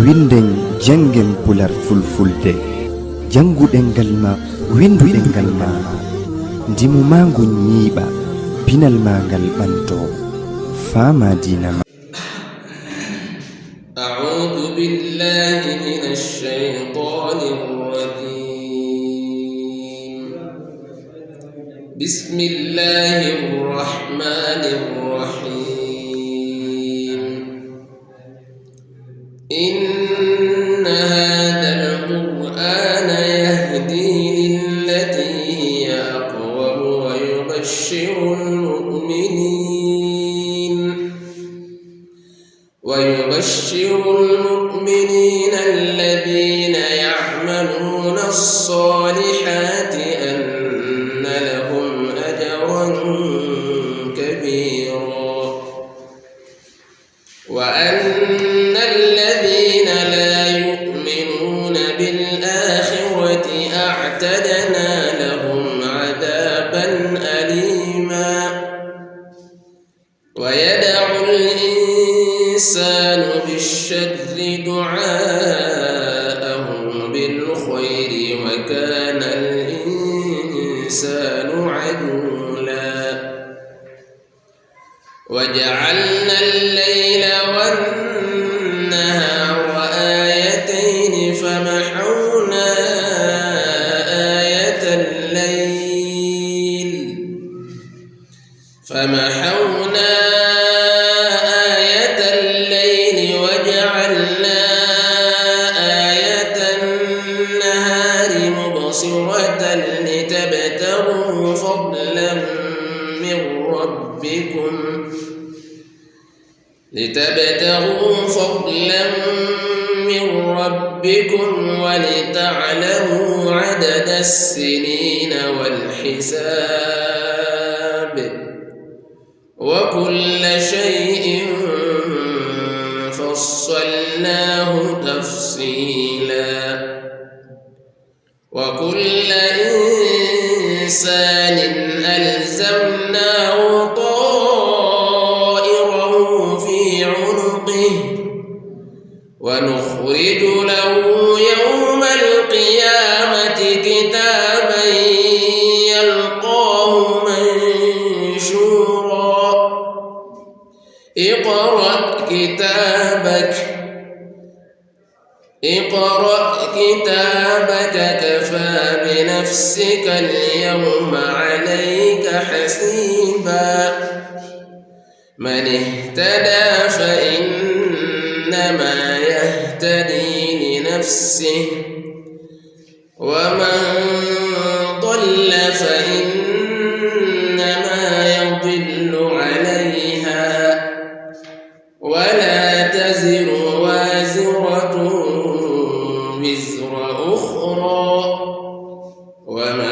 winden jangen pular fulfulde janguɗen ngal ma winduɗen ngal ma ndimu ma ngu ñiiɓa pinal ma ngal ɓanto fama dina ma. أعوذ بالله من الشيطان الرجيم. بسم الله الرحمن الرحيم. إن هذا القرآن يهدي للتي هي أقوم ويبشر المؤمنين الذين يعملون الصالحات أن لهم أجرا كبيرا وأن الذين لا يؤمنون بالآخرة أعتدنا لهم عذابا أليما. ويدعو الإنسان بالشر دعاءه بالخير وكان الإنسان عجولا. وجعلنا الليل والنهار آيتين فمحونا آية الليل وجعلنا آية النهار مبصرة لتبتغوا فضلا من ربكم ولتعلموا عدد السنين والحساب وكل شيء فصلناه تفصيلا. وكل إنسان ألزمناه طائره في عنقه ونخرج له يوم القيامة كتابا يلقاه منشورا. اقرأ كتابك كفى بنفسك اليوم عليك حسيبا. من اهتدى فإنما يهتدي لنفسه ومن ضل فإنما يضل عليها ولا تزر وازرة وزر أخرى وما